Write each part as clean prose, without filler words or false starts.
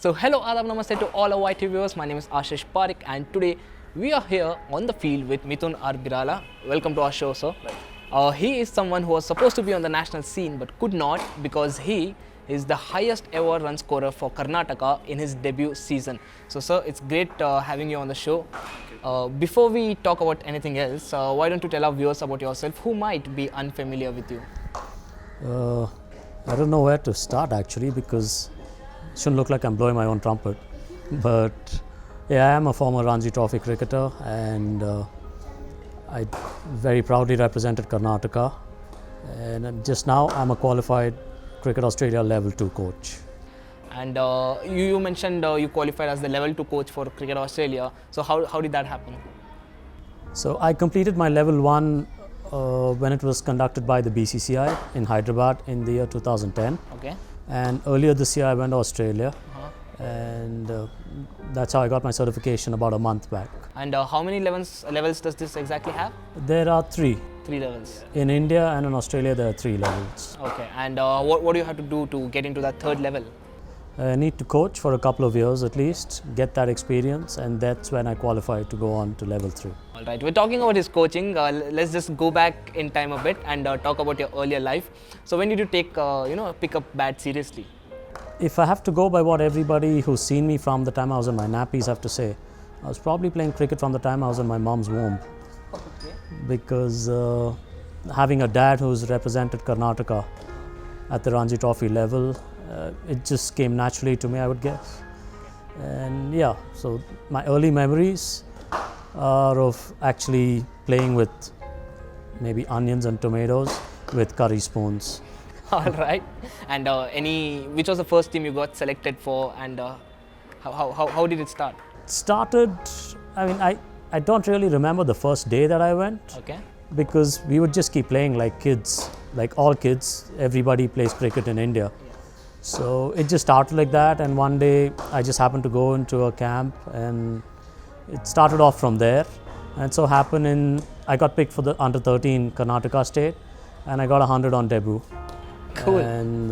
So hello, Adab, Namaste to all our YT viewers. My name is Ashish Parik and today we are here on the field with Mithun or Beerala. Welcome to our show, sir. He is someone who was supposed to be on the national scene but could not because he is the highest ever run scorer for Karnataka in his debut season. So sir, it's great having you on the show. Before we talk about anything else, why don't you tell our viewers about yourself who might be unfamiliar with you? I don't know where to start actually because it shouldn't look like I'm blowing my own trumpet. But yeah, I am a former Ranji Trophy cricketer and I very proudly represented Karnataka. And just now I'm a qualified Cricket Australia Level 2 coach. And you mentioned you qualified as the level 2 coach for Cricket Australia. So how did that happen? So I completed my Level 1 when it was conducted by the BCCI in Hyderabad in the year 2010. Okay. And earlier this year I went to Australia and that's how I got my certification about a month back. And how many levels does this exactly have? There are three. 3 levels. In India and in Australia there are 3 levels. Okay. And what do you have to do to get into that 3rd level? I need to coach for a couple of years at least, get that experience, and that's when I qualified to go on to level 3. All right, we're talking about his coaching. Let's just go back in time a bit and talk about your earlier life. So when did you take, pick up bat seriously? If I have to go by what everybody who's seen me from the time I was in my nappies have to say, I was probably playing cricket from the time I was in my mom's womb. Okay. Because having a dad who's represented Karnataka at the Ranji Trophy level, it just came naturally to me, I would guess. And yeah, so my early memories are of actually playing with maybe onions and tomatoes with curry spoons. All right. And which was the first team you got selected for, and how did it start? Started, I don't really remember the first day that I went. Okay. Because we would just keep playing like kids, like all kids. Everybody plays cricket in India. Yeah. So it just started like that, and one day I just happened to go into a camp and it started off from there. And so happened I got picked for the under 13 Karnataka state and I got 100 on debut. Cool. And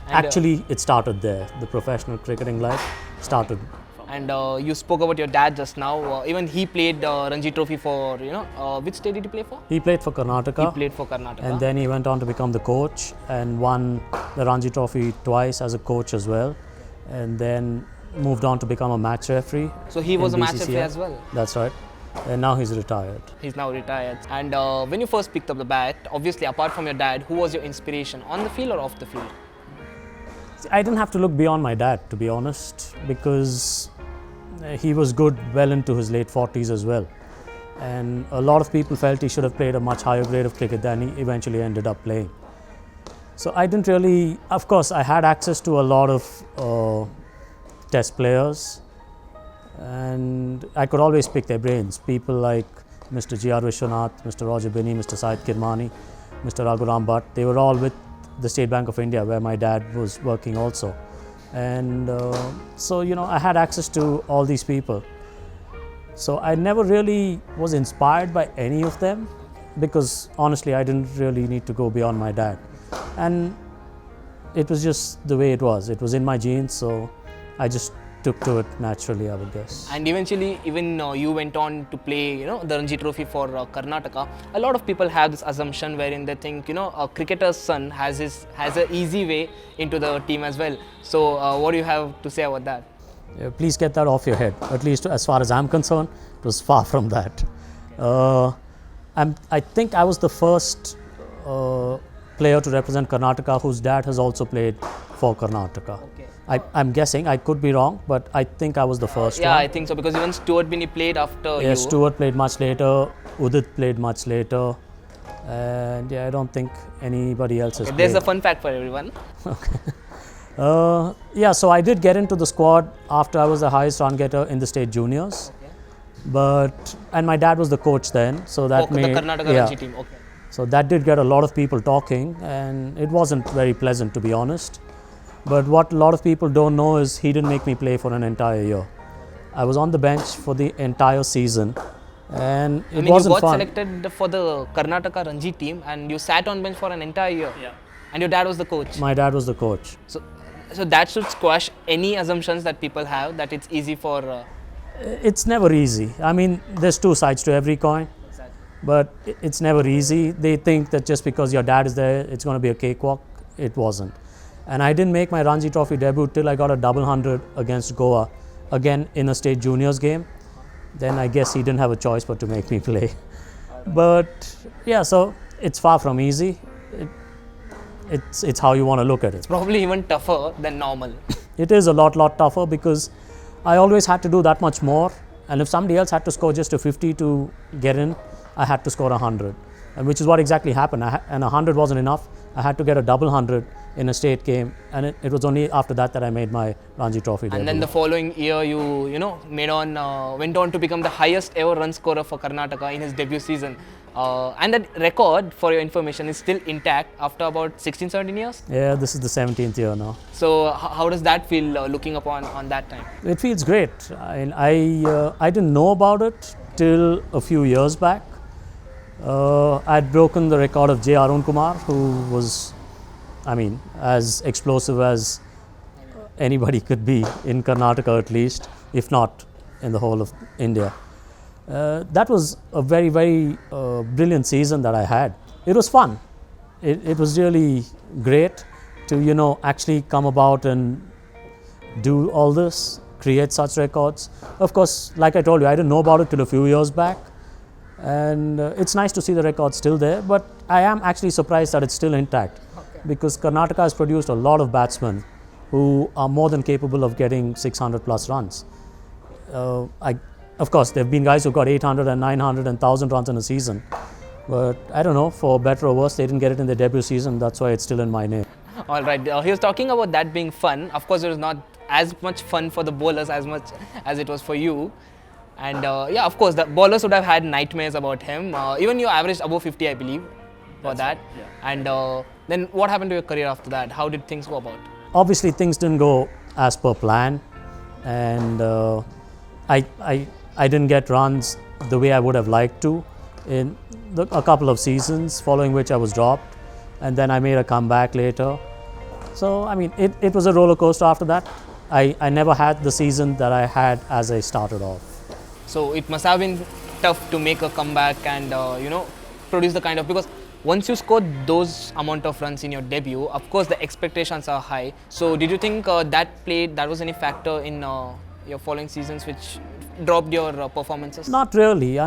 actually it started there. The professional cricketing life started. And you spoke about your dad just now. Even he played Ranji Trophy for, which state did he play for? He played for Karnataka. He played for Karnataka. And then he went on to become the coach and won the Ranji Trophy twice as a coach as well. And then moved on to become a match referee. So he was a match BCCI. referee as well? That's right. And now he's retired. He's now retired. And when you first picked up the bat, obviously apart from your dad, who was your inspiration, on the field or off the field? I didn't have to look beyond my dad, to be honest, because he was good well into his late 40s as well. And a lot of people felt he should have played a much higher grade of cricket than he eventually ended up playing. So I didn't really, of course, I had access to a lot of test players and I could always pick their brains. People like Mr. G.R. Vishwanath, Mr. Roger Binney, Mr. Syed Kirmani, Mr. Raghuram Bhatt, they were all with the State Bank of India where my dad was working also. And so, I had access to all these people. So I never really was inspired by any of them because honestly, I didn't really need to go beyond my dad. And it was just the way it was. It was in my genes, so I just took to it naturally, I would guess. And eventually, even you went on to play, the Ranji Trophy for Karnataka. A lot of people have this assumption wherein they think, a cricketer's son has an easy way into the team as well. So, what do you have to say about that? Yeah, please get that off your head. At least as far as I'm concerned, it was far from that. I think I was the first player to represent Karnataka whose dad has also played for Karnataka. Okay. I'm guessing, I could be wrong, but I think I was the first one. Yeah, I think so, because even Stuart Binney played after you. Yes, Stuart played much later, Udit played much later, and yeah, I don't think anybody else has played. There's a fun fact for everyone. Okay. Yeah, so I did get into the squad after I was the highest run getter in the state juniors. Okay. And my dad was the coach then, so that made... The Karnataka Ranji team, okay. So that did get a lot of people talking, and it wasn't very pleasant, to be honest. But what a lot of people don't know is he didn't make me play for an entire year. I was on the bench for the entire season and it wasn't fun. You got selected for the Karnataka Ranji team and you sat on bench for an entire year. Yeah. And your dad was the coach. My dad was the coach. So So that should squash any assumptions that people have that it's easy for. It's never easy. I mean, there's two sides to every coin, but it's never easy. They think that just because your dad is there, it's going to be a cakewalk. It wasn't. And I didn't make my Ranji Trophy debut till I got a double hundred against Goa, again in a state juniors game. Then I guess he didn't have a choice but to make me play. But yeah, so it's far from easy. It's how you want to look at it. Probably even tougher than normal. It is a lot tougher because I always had to do that much more. And if somebody else had to score just a 50 to get in, I had to score 100. And which is what exactly happened. And 100 wasn't enough. I had to get a double 100 in a state game. And it was only after that that I made my Ranji Trophy debut. And then the following year, you went on to become the highest ever run scorer for Karnataka in his debut season. And that record, for your information, is still intact after about 16, 17 years? Yeah, this is the 17th year now. So how does that feel looking upon on that time? It feels great. I didn't know about it till a few years back. I'd broken the record of J. Arun Kumar, who was, as explosive as anybody could be in Karnataka at least, if not in the whole of India. That was a very, very brilliant season that I had. It was fun. It was really great to, actually come about and do all this, create such records. Of course, like I told you, I didn't know about it till a few years back. And it's nice to see the record still there, but I am actually surprised that it's still intact, because Karnataka has produced a lot of batsmen who are more than capable of getting 600 plus runs. Of course, there have been guys who got 800 and 900 and 1000 runs in a season, but I don't know, for better or worse, they didn't get it in their debut season. That's why it's still in my name. All right, he was talking about that being fun. Of course, it was not as much fun for the bowlers as much as it was for you. And yeah, of course, the bowlers would have had nightmares about him. Even you averaged above 50, I believe, for that. Right, yeah. And then what happened to your career after that? How did things go about? Obviously, things didn't go as per plan, and I didn't get runs the way I would have liked to in a couple of seasons, following which I was dropped, and then I made a comeback later. So, it was a roller coaster after that. I never had the season that I had as I started off. So it must have been tough to make a comeback and produce the kind of, because once you score those amount of runs in your debut, of course the expectations are high. So did you think that was any factor in your following seasons which dropped your performances? Not really.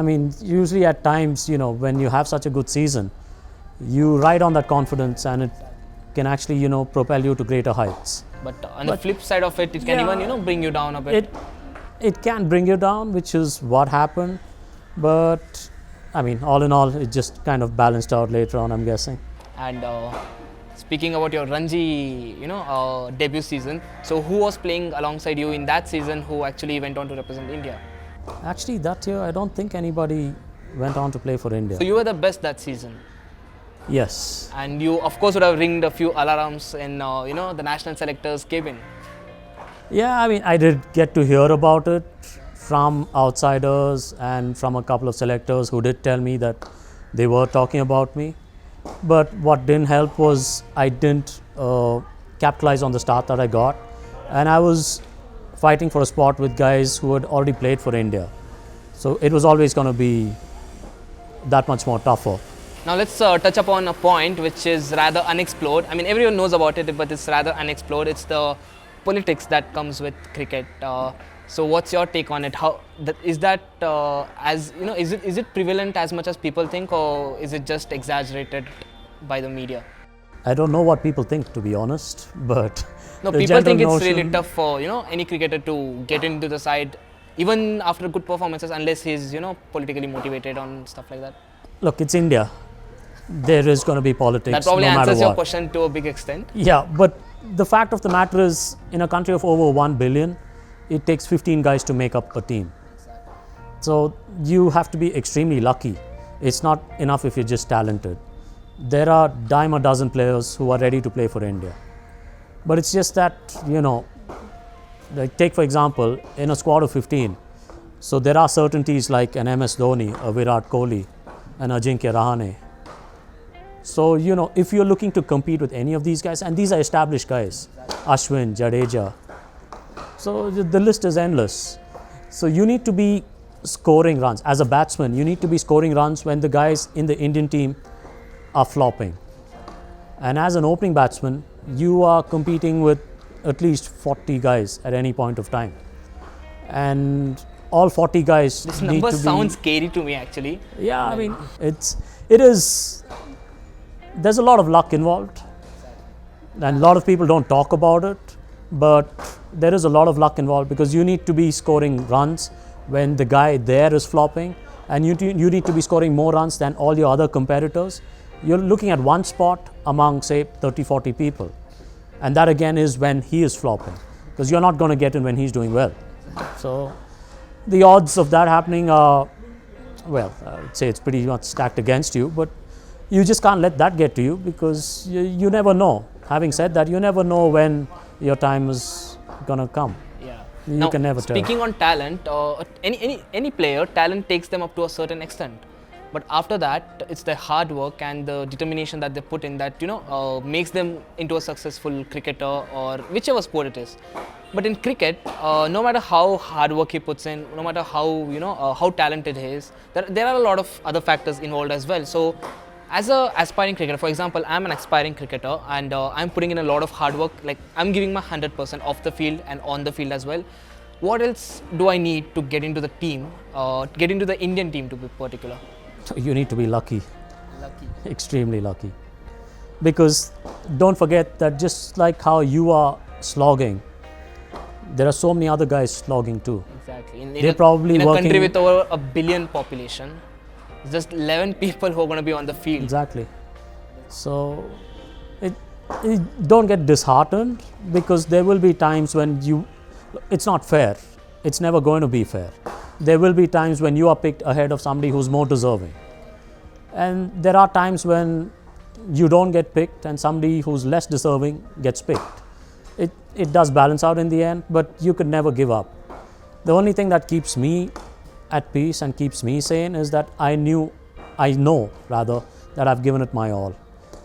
Usually at times, when you have such a good season, you ride on that confidence and it can actually, propel you to greater heights. But on the flip side of it, it can even, bring you down a bit. It can bring you down, which is what happened. But, all in all, it just kind of balanced out later on, I'm guessing. And speaking about your Ranji, debut season, so who was playing alongside you in that season who actually went on to represent India? Actually, that year, I don't think anybody went on to play for India. So you were the best that season? Yes. And you, of course, would have ringed a few alarms in, the national selectors' cabin. Yeah, I did get to hear about it from outsiders and from a couple of selectors who did tell me that they were talking about me. But what didn't help was I didn't capitalize on the start that I got. And I was fighting for a spot with guys who had already played for India. So it was always going to be that much more tougher. Now let's touch upon a point which is rather unexplored. Everyone knows about it, but it's rather unexplored. It's the politics that comes with cricket. So what's your take on it? Is it prevalent as much as people think, or is it just exaggerated by the media? I don't know what people think, to be honest, but no, people think it's really tough for any cricketer to get into the side, even after good performances, unless he's politically motivated on stuff like that. Look, it's India. There is going to be politics. That probably no answers matter your question to a big extent. Yeah, but the fact of the matter is, in a country of over 1 billion, it takes 15 guys to make up a team. So you have to be extremely lucky. It's not enough if you're just talented. There are dime a dozen players who are ready to play for India. But it's just that, like take for example, in a squad of 15, so there are certainties like an MS Dhoni, a Virat Kohli, an Ajinkya Rahane. So, if you're looking to compete with any of these guys, and these are established guys, Ashwin, Jadeja, so the list is endless. So you need to be scoring runs. As a batsman, you need to be scoring runs when the guys in the Indian team are flopping. And as an opening batsman, you are competing with at least 40 guys at any point of time. And all 40 guys This need number to be... sounds scary to me actually. Yeah, I mean, it is, there's a lot of luck involved. And a lot of people don't talk about it, but there is a lot of luck involved because you need to be scoring runs when the guy there is flopping, and you need to be scoring more runs than all your other competitors. You're looking at one spot among, say, 30, 40 people. And that again is when he is flopping, because you're not going to get in when he's doing well. So the odds of that happening are, well, I'd say it's pretty much stacked against you, but you just can't let that get to you because you never know. Having said that, you never know when your time is going to come. Yeah. You Now, can never tell. speaking on talent, any player, talent takes them up to a certain extent. But after that, it's the hard work and the determination that they put in that, makes them into a successful cricketer or whichever sport it is. But in cricket, no matter how hard work he puts in, no matter how talented he is, there are a lot of other factors involved as well. So as an aspiring cricketer, for example, I'm an aspiring cricketer and I'm putting in a lot of hard work, like I'm giving my 100% off the field and on the field as well. What else do I need to get into the team, get into the Indian team to be particular? You need to be lucky, Lucky. extremely lucky. Because don't forget that just like how you are slogging, there are so many other guys slogging too. Exactly. They're probably in a country working- with over 1 billion population, just 11 people who are going to be on the field. Exactly. So don't get disheartened, because there will be times when it's not fair. It's never going to be fair. There will be times when you are picked ahead of somebody who's more deserving. And there are times when you don't get picked and somebody who's less deserving gets picked. It does balance out in the end, but you could never give up. The only thing that keeps me at peace and keeps me sane is that I know that I've given it my all.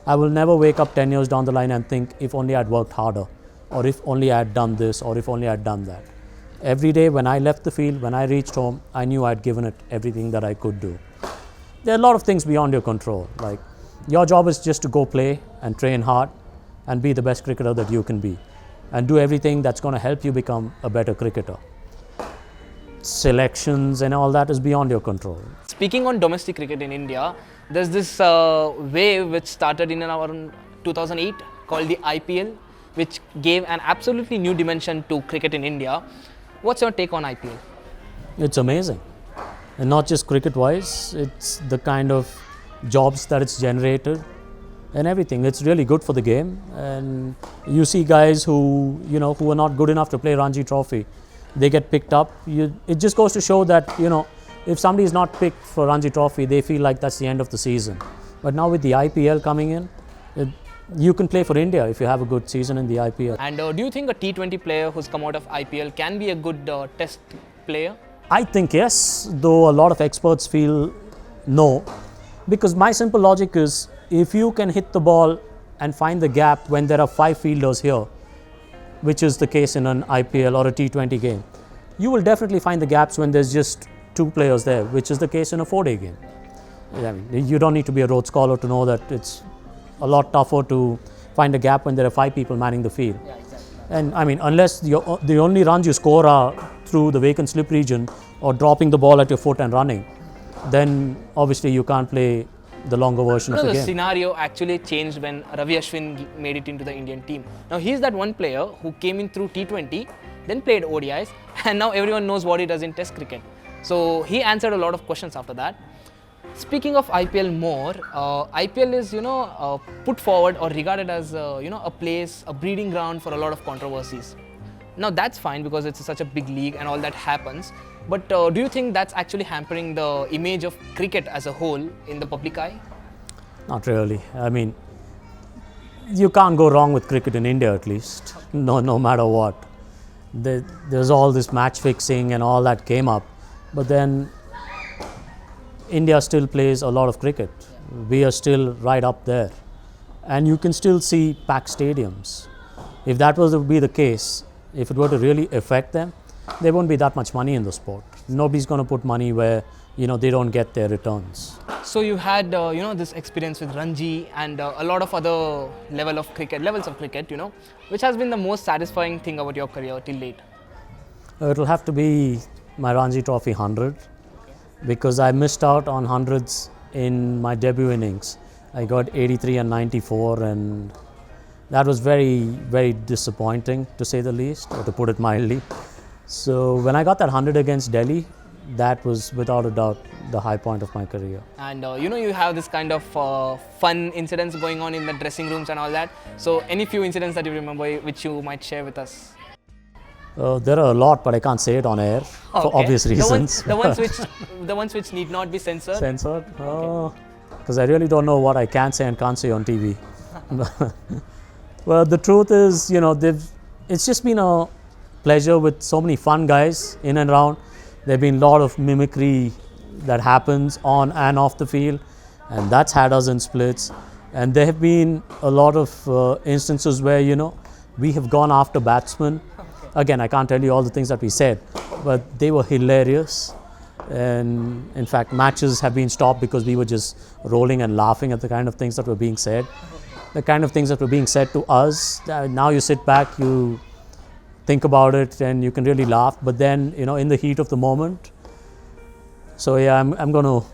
I will never wake up 10 years down the line and think, if only I'd worked harder, or if only I had done this, or if only I'd done that. Every day when I left the field, when I reached home, I knew I'd given it everything that I could do. There are a lot of things beyond your control. Like, your job is just to go play and train hard and be the best cricketer that you can be, and do everything that's going to help you become a better cricketer. Selections and all that is beyond your control. Speaking on domestic cricket in India, there's this wave which started in around 2008 called the IPL, which gave an absolutely new dimension to cricket in India. What's your take on IPL? It's amazing. And not just cricket-wise, it's the kind of jobs that it's generated and everything. It's really good for the game. And you see guys who are not good enough to play Ranji Trophy, they get picked up. It just goes to show that, if somebody is not picked for Ranji Trophy, they feel like that's the end of the season. But now with the IPL coming in, you can play for India if you have a good season in the IPL. And do you think a T20 player who's come out of IPL can be a good test player? I think yes, though a lot of experts feel no. Because my simple logic is, if you can hit the ball and find the gap when there are 5 fielders here, which is the case in an IPL or a T20 game, you will definitely find the gaps when there's just 2 players there, which is the case in a 4-day game. I mean, you don't need to be a Rhodes Scholar to know that it's a lot tougher to find a gap when there are 5 people manning the field. Yeah, exactly. And I mean, unless the only runs you score are through the vacant slip region or dropping the ball at your foot and running, then obviously you can't play the longer version of the The game. scenario actually changed when Ravi Ashwin made it into the Indian team. Now he's that one player who came in through T20, then played ODIs, and now everyone knows what he does in Test cricket. So he answered a lot of questions after that. Speaking of IPL more, IPL is put forward or regarded as a place, a breeding ground for a lot of controversies. Now that's fine because it's such a big league and all that happens. But do you think that's actually hampering the image of cricket as a whole in the public eye? Not really. I mean, you can't go wrong with cricket in India, at least. No matter what. There's all this match fixing and all that came up. But then India still plays a lot of cricket. we are still right up there. And you can still see packed stadiums. If that was to be the case, if it were to really affect them, there won't be that much money in the sport. Nobody's going to put money where they don't get their returns. So you had this experience with Ranji and a lot of other levels of cricket, which has been the most satisfying thing about your career till date? It'll have to be my Ranji Trophy 100 because I missed out on hundreds in my debut innings. I got 83 and 94, and that was very, very disappointing, to say the least, or to put it mildly. So when I got that 100 against Delhi, that was without a doubt the high point of my career. And you have this kind of fun incidents going on in the dressing rooms and all that. So any few incidents that you remember which you might share with us? There are a lot, but I can't say it on air for obvious reasons. The ones which need not be censored. Censored? Because I really don't know what I can say and can't say on TV. Well, the truth is, it's just been a pleasure with so many fun guys in and around. There have been a lot of mimicry that happens on and off the field, and that's had us in splits. And there have been a lot of instances where, we have gone after batsmen. Again, I can't tell you all the things that we said, but they were hilarious. And in fact, matches have been stopped because we were just rolling and laughing at the kind of things that were being said. The kind of things that were being said to us. Now you sit back, you think about it, and you can really laugh. But then, in the heat of the moment. So yeah, I'm going to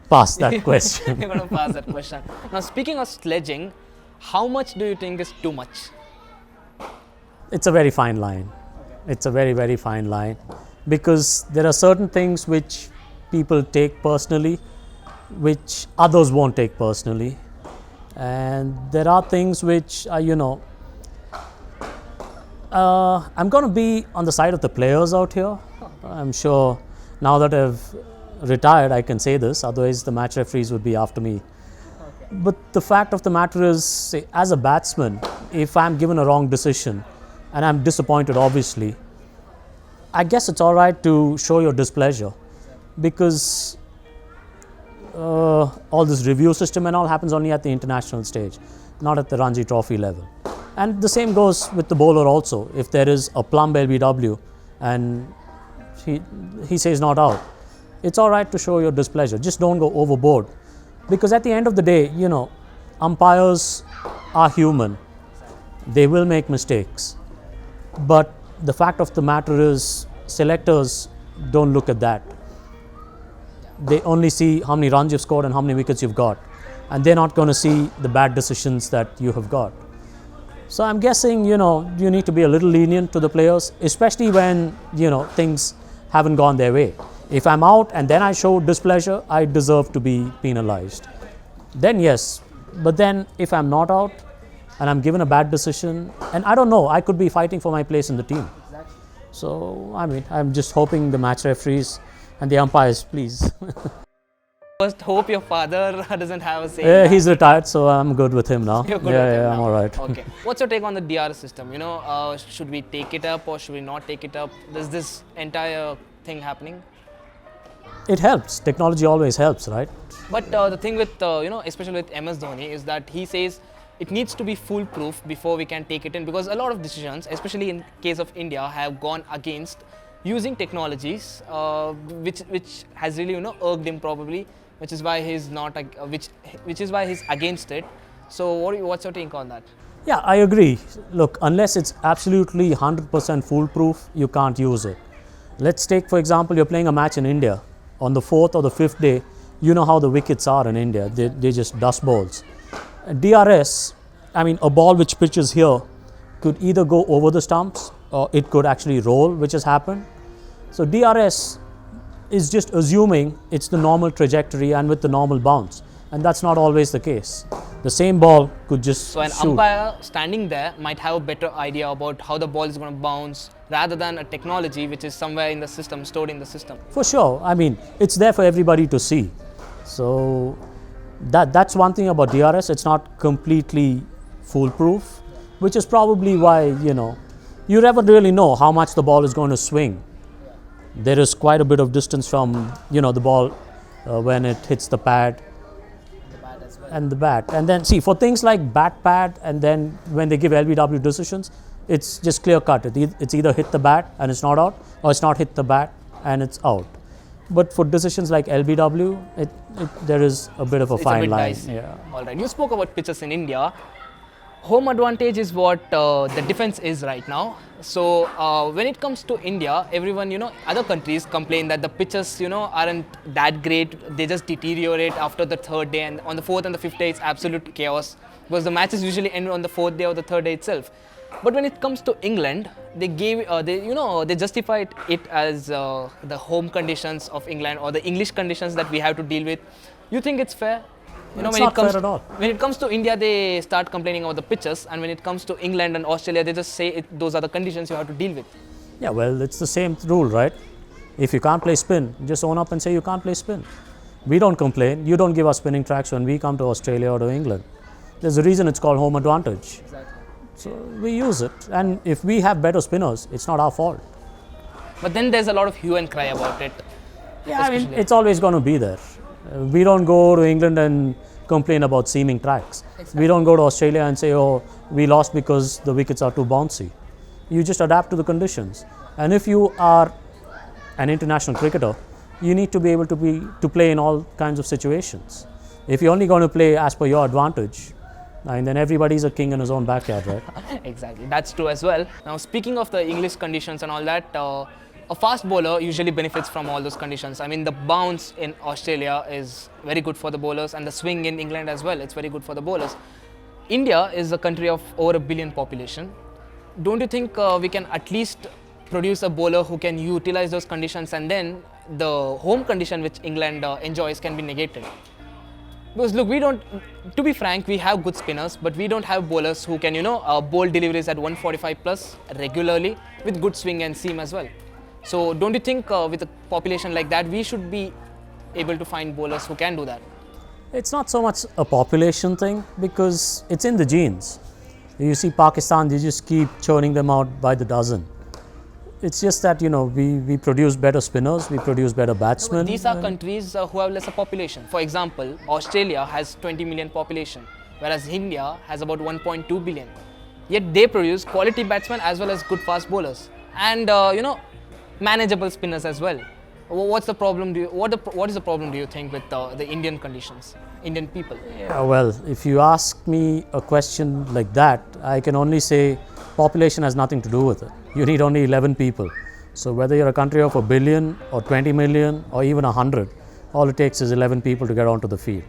pass that question. You're going to pass that question. Now, speaking of sledging, how much do you think is too much? It's a very fine line. It's a very, very fine line, because there are certain things which people take personally, which others won't take personally. And there are things which are, I'm going to be on the side of the players out here. I'm sure now that I've retired, I can say this, otherwise the match referees would be after me. But the fact of the matter is, say, as a batsman, if I'm given a wrong decision, and I'm disappointed, obviously, I guess it's all right to show your displeasure, because all this review system and all happens only at the international stage, not at the Ranji Trophy level. And the same goes with the bowler also. If there is a plumb LBW and he says not out, it's all right to show your displeasure. Just don't go overboard, because at the end of the day, umpires are human. They will make mistakes. But the fact of the matter is, selectors don't look at that. They only see how many runs you've scored and how many wickets you've got. And they're not going to see the bad decisions that you have got. So I'm guessing, you need to be a little lenient to the players, especially when, things haven't gone their way. If I'm out and then I show displeasure, I deserve to be penalized. Then yes. But then if I'm not out, and I'm given a bad decision, and I don't know, I could be fighting for my place in the team. Exactly. So, I'm just hoping the match referees and the umpires, please. First, hope your father doesn't have a say. He's retired, so I'm good with him now. You're good with him now. I'm all right. Okay. What's your take on the DRS system? Should we take it up or should we not take it up? There's this entire thing happening. It helps. Technology always helps, right? But the thing with, especially with MS Dhoni, is that he says it needs to be foolproof before we can take it in, because a lot of decisions, especially in case of India, have gone against using technologies, which has really irked him probably, which is why he's not which is why he's against it. So what's your take on that? Yeah, I agree. Look, unless it's absolutely 100% foolproof, you can't use it. Let's take, for example, you're playing a match in India. On the 4th or the 5th day, you know how the wickets are in India. They're just dust balls. DRS, a ball which pitches here could either go over the stumps or it could actually roll, which has happened. So DRS is just assuming it's the normal trajectory and with the normal bounce, and that's not always the case. The same ball could just So an shoot. umpire standing there might have a better idea about how the ball is going to bounce, rather than a technology which is somewhere in the system, stored in the system. For sure. It's there for everybody to see. So that's one thing about DRS. It's not completely foolproof, which is probably why, you never really know how much the ball is going to swing. There is quite a bit of distance from, the ball when it hits the pad. and the bat. And then see, for things like bat pad, and then when they give LBW decisions, it's just clear cut. It's either hit the bat and it's not out, or it's not hit the bat and it's out. But for decisions like LBW, there is a bit of a It's fine a bit line. dicey. Yeah. All right. You spoke about pitches in India. Home advantage is what the defense is right now. So when it comes to India, everyone, other countries complain that the pitches, aren't that great. They just deteriorate after the third day, and on the fourth and the fifth day, it's absolute chaos because the matches usually end on the fourth day or the third day itself. But when it comes to England, they justify it as the home conditions of England or the English conditions that we have to deal with. You think it's fair? It's not fair at all. When it comes to India, they start complaining about the pitches, and when it comes to England and Australia, they just say those are the conditions you have to deal with. Yeah, well, it's the same rule, right? If you can't play spin, just own up and say you can't play spin. We don't complain. You don't give us spinning tracks when we come to Australia or to England. There's a reason it's called home advantage. Exactly. So we use it. And if we have better spinners, it's not our fault. But then there's a lot of hue and cry about it. Yeah, I mean, it's always going to be there. We don't go to England and complain about seaming tracks. Exactly. We don't go to Australia and say, oh, we lost because the wickets are too bouncy. You just adapt to the conditions. And if you are an international cricketer, you need to be able to play in all kinds of situations. If you're only going to play as per your advantage, and then everybody's a king in his own backyard, right? Exactly, that's true as well. Now, speaking of the English conditions and all that, a fast bowler usually benefits from all those conditions. I mean, the bounce in Australia is very good for the bowlers, and the swing in England as well, it's very good for the bowlers. India is a country of over 1 billion population. Don't you think we can at least produce a bowler who can utilize those conditions, and then the home condition which England enjoys can be negated? Because look, to be frank, we have good spinners, but we don't have bowlers who can, bowl deliveries at 145 plus regularly with good swing and seam as well. So don't you think with a population like that, we should be able to find bowlers who can do that? It's not so much a population thing because it's in the genes. You see Pakistan, they just keep churning them out by the dozen. It's just that, we produce better spinners, we produce better batsmen. These are countries who have lesser population. For example, Australia has 20 million population, whereas India has about 1.2 billion. Yet they produce quality batsmen as well as good fast bowlers. And, manageable spinners as well. What's the problem? What is the problem, do you think, with the Indian conditions, Indian people? Yeah, well, if you ask me a question like that, I can only say population has nothing to do with it. You need only 11 people. So whether you're a country of 1 billion or 20 million or even 100, all it takes is 11 people to get onto the field.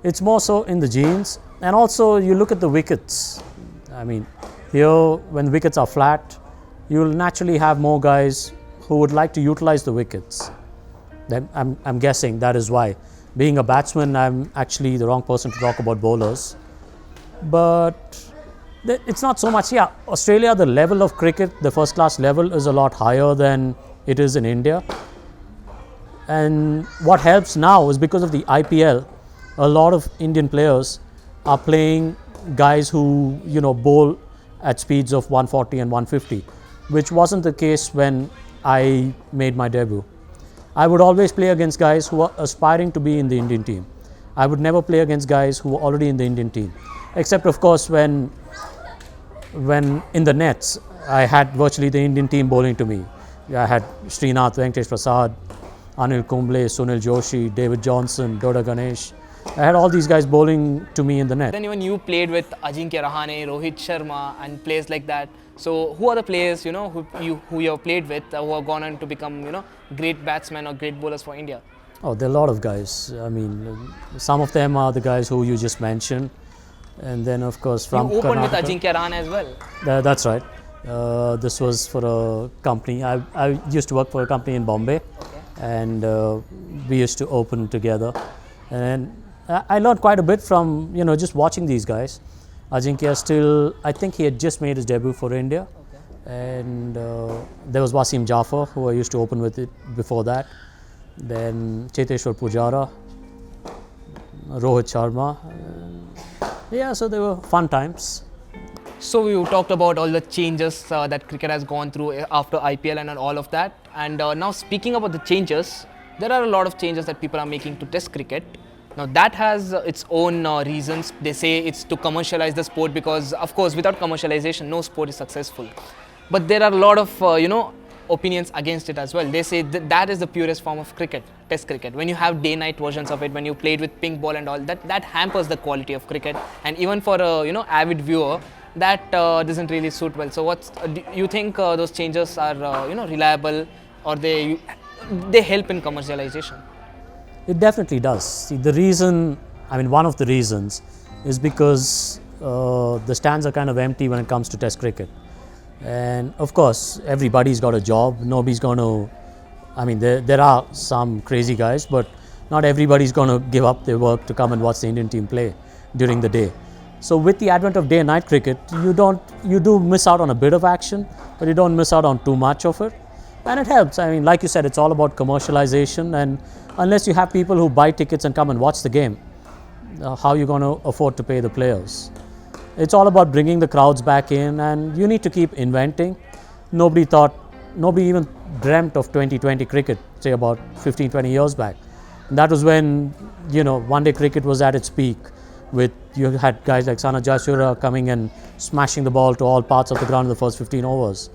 It's more so in the genes, and also you look at the wickets. I mean, here when the wickets are flat, you'll naturally have more guys who would like to utilize the wickets. Then I'm guessing that is why. Being a batsman, I'm actually the wrong person to talk about bowlers. But it's not so much, Australia, the level of cricket, the first class level is a lot higher than it is in India. And what helps now is because of the IPL, a lot of Indian players are playing guys who, bowl at speeds of 140 and 150, which wasn't the case when I made my debut. I would always play against guys who are aspiring to be in the Indian team. I would never play against guys who were already in the Indian team, except of course when in the nets, I had virtually the Indian team bowling to me. I had Srinath, Venkatesh Prasad, Anil Kumble, Sunil Joshi, David Johnson, Doda Ganesh. I had all these guys bowling to me in the net. Then even you played with Ajinkya Rahane, Rohit Sharma and players like that. So who are the players, who you have played with who have gone on to become, great batsmen or great bowlers for India? Oh, there are a lot of guys. I mean, some of them are the guys who you just mentioned. And then, of course, from you opened Karnataka. with Ajinkya Rahane as well. That's right. This was for a company. I used to work for a company in Bombay. Okay. And we used to open together. And I learned quite a bit from, just watching these guys. Ajinkya I think he had just made his debut for India. Okay. And there was Wasim Jaffer, who I used to open with it before that. Then Cheteshwar Pujara, Rohit Sharma. So they were fun times. So we talked about all the changes that cricket has gone through after IPL and all of that. And now speaking about the changes, there are a lot of changes that people are making to Test cricket. Now that has its own reasons. They say it's to commercialize the sport because, of course, without commercialization, no sport is successful. But there are a lot of opinions against it as well. They say that is the purest form of cricket, Test cricket. When you have day-night versions of it, when you played with pink ball and all, that hampers the quality of cricket. And even for a avid viewer, that doesn't really suit well. So, do you think those changes are reliable, or they help in commercialization? It definitely does. See, the reason, I mean, one of the reasons is because the stands are kind of empty when it comes to Test cricket. And of course, everybody's got a job. Nobody's going to, I mean, there are some crazy guys, but not everybody's going to give up their work to come and watch the Indian team play during the day. So with the advent of day and night cricket, you do miss out on a bit of action, but you don't miss out on too much of it. And it helps. I mean, like you said, it's all about commercialization, and unless you have people who buy tickets and come and watch the game, how are you going to afford to pay the players? It's all about bringing the crowds back in, and you need to keep inventing. Nobody even dreamt of 2020 cricket, say about 15, 20 years back. And that was when, one day cricket was at its peak, you had guys like Sana Jasura coming and smashing the ball to all parts of the ground in the first 15 overs.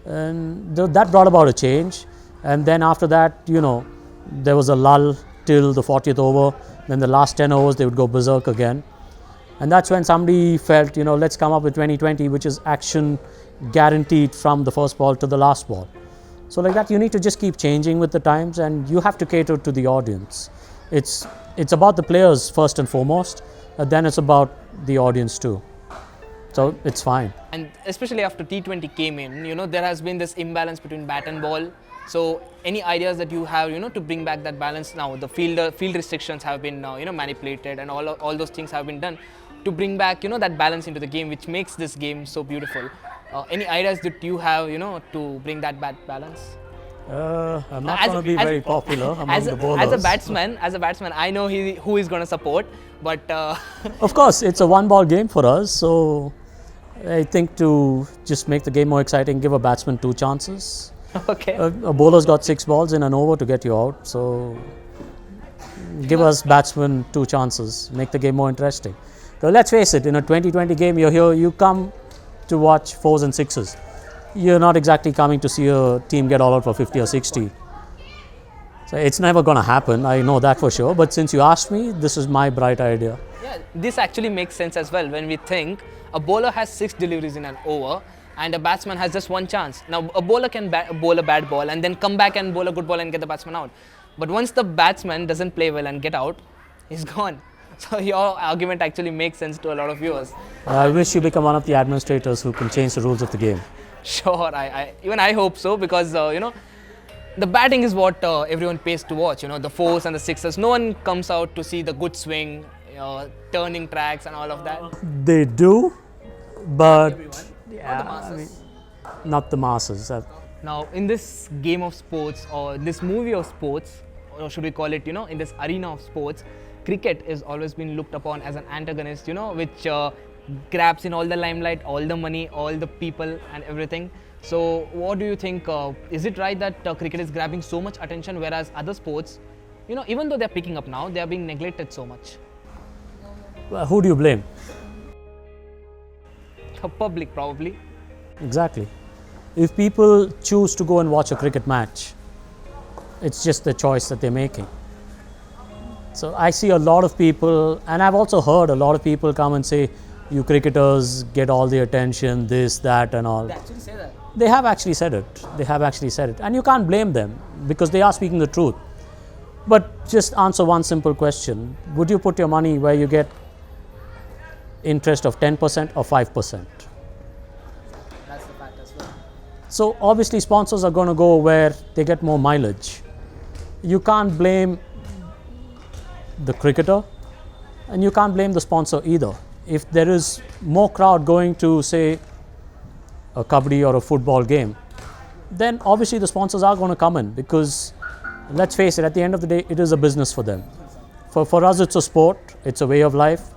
And that brought about a change. And then after that, there was a lull till the 40th over. Then the last 10 overs, they would go berserk again. And that's when somebody felt, let's come up with 2020, which is action guaranteed from the first ball to the last ball. So like that, you need to just keep changing with the times, and you have to cater to the audience. It's about the players first and foremost, and then it's about the audience too. So it's fine. And especially after T20 came in, there has been this imbalance between bat and ball. So any ideas that you have, to bring back that balance now? The field restrictions have been, manipulated, and all those things have been done to bring back, that balance into the game, which makes this game so beautiful. Any ideas that you have, to bring that balance? I'm not going to be very popular among the bowlers. As a batsman, I know who he's going to support, but of course, it's a one-ball game for us, so I think to just make the game more exciting, give a batsman 2 chances. Okay. A bowler's got 6 balls in an over to get you out, so give us batsmen 2 chances, make the game more interesting. So let's face it, in a 2020 game, you're here, you come to watch 4s and 6s. You're not exactly coming to see a team get all out for 50 or 60. So it's never going to happen, I know that for sure. But since you asked me, this is my bright idea. Yeah, this actually makes sense as well when we think a bowler has 6 deliveries in an over and a batsman has just 1 chance. Now a bowler can bowl a bad ball and then come back and bowl a good ball and get the batsman out. But once the batsman doesn't play well and get out, he's gone. So your argument actually makes sense to a lot of viewers. I wish you become one of the administrators who can change the rules of the game. Sure, I hope so, because the batting is what everyone pays to watch. The 4s and the 6s. No one comes out to see the good swing, turning tracks and all of that. They do, but Yeah, not the masses. Not the masses. Now, in this game of sports, or this movie of sports, or should we call it, in this arena of sports, cricket has always been looked upon as an antagonist, which grabs in all the limelight, all the money, all the people and everything. So what do you think, is it right that cricket is grabbing so much attention, whereas other sports, even though they're picking up now, they are being neglected so much? Well, who do you blame? The public, probably. Exactly. If people choose to go and watch a cricket match, it's just the choice that they're making. So I see a lot of people, and I've also heard a lot of people come and say, you cricketers get all the attention, this, that and all. They actually say that. They have actually said it. And you can't blame them because they are speaking the truth. But just answer one simple question. Would you put your money where you get interest of 10% or 5%? That's the fact as well. So obviously sponsors are going to go where they get more mileage. You can't blame the cricketer and you can't blame the sponsor either. If there is more crowd going to, say, a kabaddi or a football game, then obviously the sponsors are going to come in because, let's face it, at the end of the day, it is a business for them. For us, it's a sport, it's a way of life,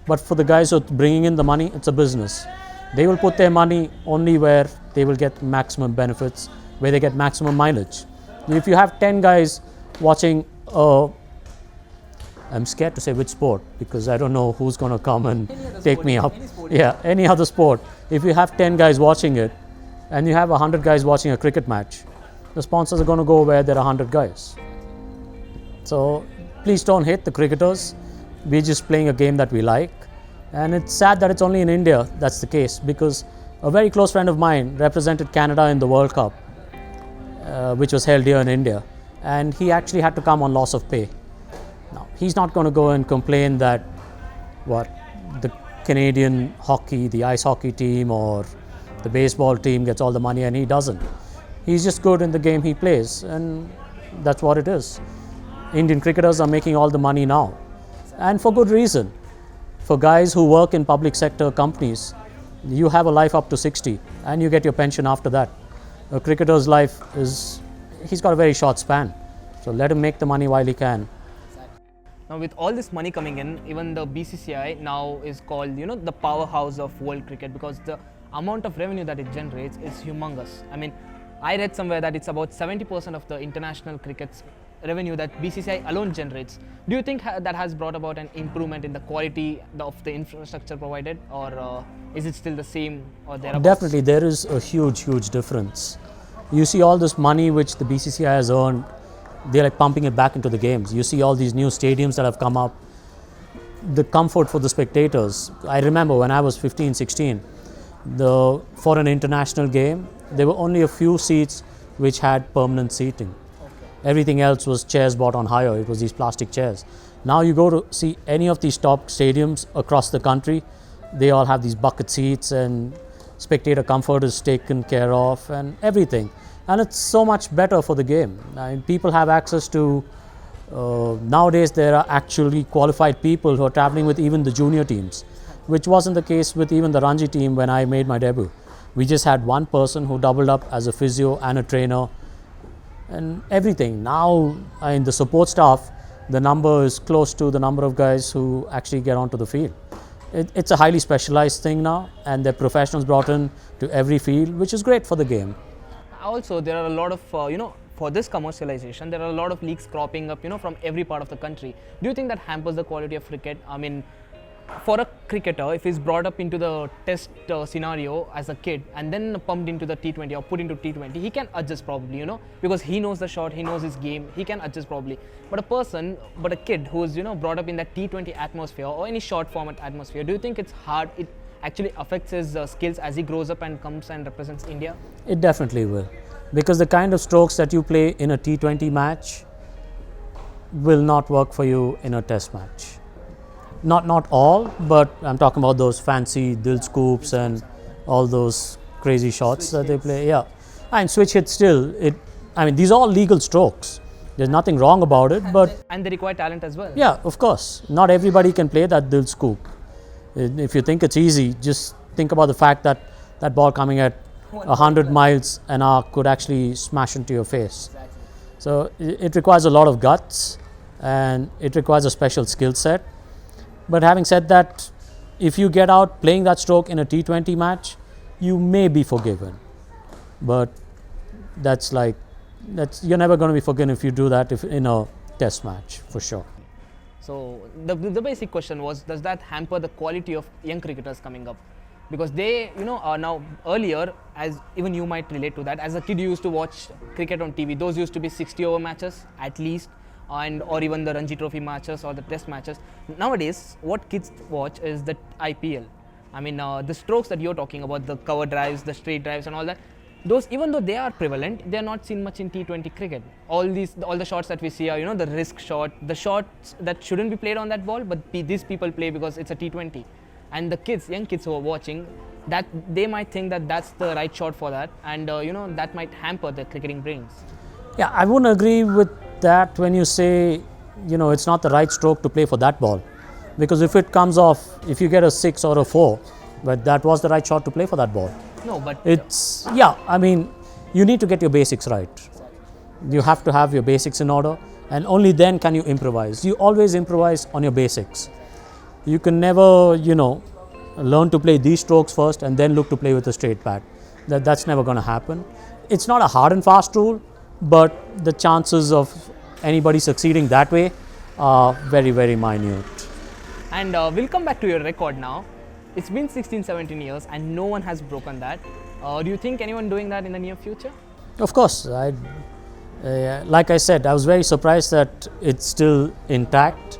but for the guys who are bringing in the money, it's a business. They will put their money only where they will get maximum benefits, where they get maximum mileage. If you have 10 guys watching a I'm scared to say which sport because I don't know who's going to come and take sport, me up. any sport. Yeah, any other sport. If you have 10 guys watching it and you have 100 guys watching a cricket match, the sponsors are going to go where there are 100 guys. So please don't hate the cricketers. We're just playing a game that we like. And it's sad that it's only in India that's the case, because a very close friend of mine represented Canada in the World Cup, which was held here in India, and he actually had to come on loss of pay. Now, he's not going to go and complain that the Canadian hockey, the ice hockey team or the baseball team gets all the money and he doesn't. He's just good in the game he plays, and that's what it is. Indian cricketers are making all the money now, and for good reason. For guys who work in public sector companies, you have a life up to 60 and you get your pension after that. A cricketer's life he's got a very short span. So let him make the money while he can. Now with all this money coming in, even the BCCI now is called, the powerhouse of world cricket, because the amount of revenue that it generates is humongous. I mean, I read somewhere that it's about 70% of the international cricket's revenue that BCCI alone generates. Do you think that has brought about an improvement in the quality of the infrastructure provided, or is it still the same or thereabouts? Definitely, there is a huge difference. You see all this money which the BCCI has earned, they're like pumping it back into the games. You see all these new stadiums that have come up, the comfort for the spectators. I remember when I was 15, 16, for an international game, there were only a few seats which had permanent seating. Everything else was chairs bought on hire. It was these plastic chairs. Now you go to see any of these top stadiums across the country, they all have these bucket seats and spectator comfort is taken care of and everything. And it's so much better for the game. I mean, people have access to, nowadays there are actually qualified people who are traveling with even the junior teams, which wasn't the case with even the Ranji team when I made my debut. We just had one person who doubled up as a physio and a trainer and everything. Now in the support staff, the number is close to the number of guys who actually get onto the field. It's a highly specialized thing now, and there are professionals brought in to every field, which is great for the game. Also, there are a lot of, for this commercialization, there are a lot of leagues cropping up, from every part of the country. Do you think that hampers the quality of cricket? I mean, for a cricketer, if he's brought up into the test scenario as a kid and then pumped into the T20 or put into T20, he can adjust probably, because he knows the shot, he knows his game, he can adjust probably. But a kid who's, brought up in that T20 atmosphere or any short format atmosphere, do you think it's hard, it actually affects his skills as he grows up and comes and represents India? It definitely will, because the kind of strokes that you play in a T20 match will not work for you in a test match. Not all, but I'm talking about those fancy dil scoops and all those crazy shots that they play. Yeah, and switch hit still. These are all legal strokes. There's nothing wrong about it, but and they require talent as well. Yeah, of course. Not everybody can play that dil scoop. If you think it's easy, just think about the fact that that ball coming at 100 miles an hour could actually smash into your face. Exactly. So it requires a lot of guts and it requires a special skill set. But having said that, if you get out playing that stroke in a T20 match, you may be forgiven. But you're never going to be forgiven if you do that in a test match, for sure. So the basic question was, does that hamper the quality of young cricketers coming up? Because they, are now earlier, as even you might relate to that, as a kid you used to watch cricket on TV. Those used to be 60-over matches at least, or even the Ranji Trophy matches or the Test matches. Nowadays, what kids watch is the IPL. I mean, the strokes that you're talking about, the cover drives, the straight drives, and all that. Those, even though they are prevalent, they are not seen much in T20 cricket. All the shots that we see are, the risk shot, the shots that shouldn't be played on that ball, but these people play because it's a T20. And the young kids who are watching, that they might think that that's the right shot for that, and that might hamper the cricketing brains. Yeah, I wouldn't agree with that when you say, it's not the right stroke to play for that ball. Because if it comes off, if you get a 6 or a 4, but that was the right shot to play for that ball. No, but you need to get your basics right. You have to have your basics in order, and only then can you improvise. You always improvise on your basics. You can never, learn to play these strokes first and then look to play with a straight bat. That's never going to happen. It's not a hard and fast rule, but the chances of anybody succeeding that way are very, very minute. And we'll come back to your record now. It's been 16, 17 years and no one has broken that. Do you think anyone doing that in the near future? Of course, like I said, I was very surprised that it's still intact.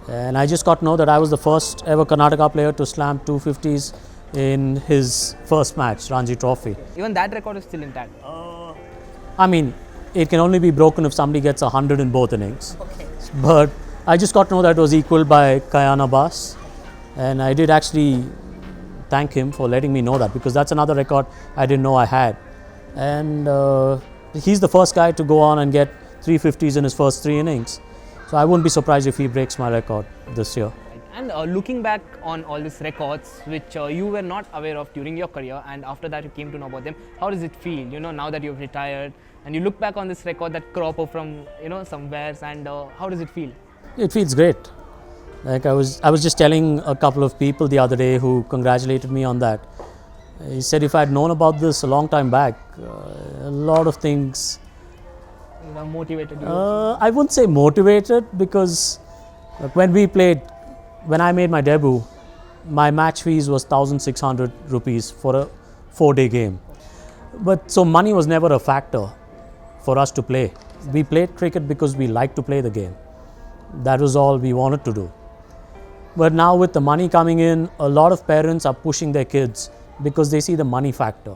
And I just got to know that I was the first ever Karnataka player to slam 250s in his first match, Ranji Trophy. Even that record is still intact. I mean, it can only be broken if somebody gets 100 in both innings. Okay. But I just got to know that it was equaled by Kayana Bas. And I did actually thank him for letting me know that, because that's another record I didn't know I had. And he's the first guy to go on and get 350s in his first 3 innings. So I wouldn't be surprised if he breaks my record this year. And looking back on all these records which you were not aware of during your career, and after that you came to know about them, how does it feel, now that you've retired and you look back on this record that crop up from somewhere, and how does it feel? It feels great. Like I was just telling a couple of people the other day who congratulated me on that. He said if I had known about this a long time back, a lot of things Motivated you? I wouldn't say motivated, because when I made my debut, my match fees was 1,600 rupees for a 4-day game. But so money was never a factor for us to play. We played cricket because we liked to play the game. That was all we wanted to do. But now with the money coming in, a lot of parents are pushing their kids because they see the money factor.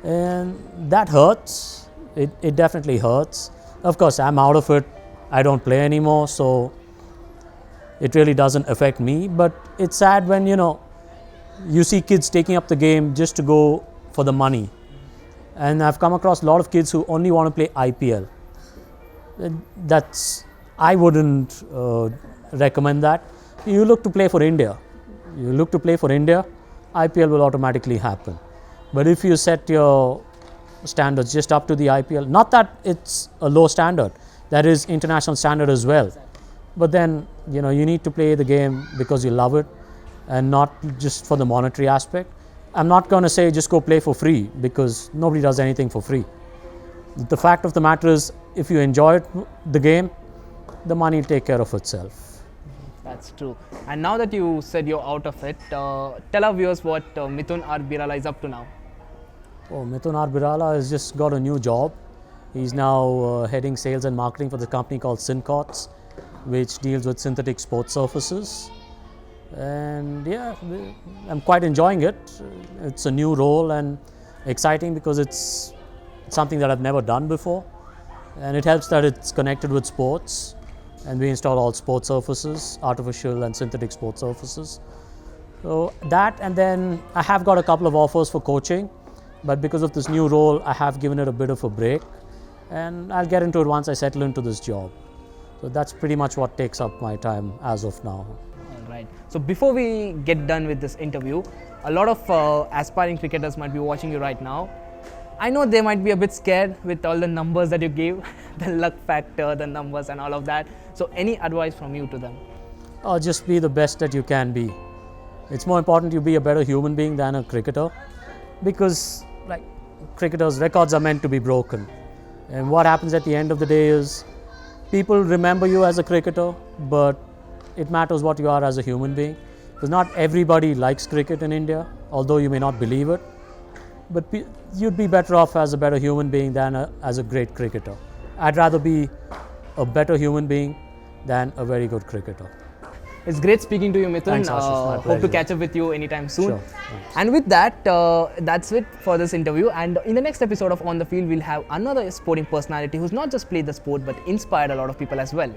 And that hurts. It definitely hurts. Of course, I'm out of it. I don't play anymore, so it really doesn't affect me. But it's sad when, you see kids taking up the game just to go for the money. And I've come across a lot of kids who only want to play IPL. I wouldn't recommend that. You look to play for India. IPL will automatically happen. But if you set your standards just up to the IPL, not that it's a low standard, that is international standard as well. But then, you need to play the game because you love it and not just for the monetary aspect. I'm not going to say just go play for free, because nobody does anything for free. The fact of the matter is, if you enjoy the game, the money will take care of itself. That's true. And now that you said you're out of it, tell our viewers what Mithun or Beerala is up to now. Mithun or Beerala has just got a new job. He's now heading sales and marketing for the company called Syncots, which deals with synthetic sports surfaces. And yeah, I'm quite enjoying it. It's a new role and exciting because it's something that I've never done before. And it helps that it's connected with sports. And we install all sports surfaces, artificial and synthetic sports surfaces. So that, and then I have got a couple of offers for coaching. But because of this new role, I have given it a bit of a break, and I'll get into it once I settle into this job. So that's pretty much what takes up my time as of now. All right. So before we get done with this interview, a lot of aspiring cricketers might be watching you right now. I know they might be a bit scared with all the numbers that you gave, the luck factor, the numbers and all of that. So any advice from you to them? Just be the best that you can be. It's more important you be a better human being than a cricketer, because cricketers' records are meant to be broken. And what happens at the end of the day is people remember you as a cricketer, but it matters what you are as a human being. Because not everybody likes cricket in India, although you may not believe it. But you'd be better off as a better human being than as a great cricketer. I'd rather be a better human being than a very good cricketer. It's great speaking to you, Mithun. Thanks, Ashish. My Hope to pleasure. catch up with you anytime soon. Sure. And with that, that's it for this interview. And in the next episode of On the Field, we'll have another sporting personality who's not just played the sport but inspired a lot of people as well.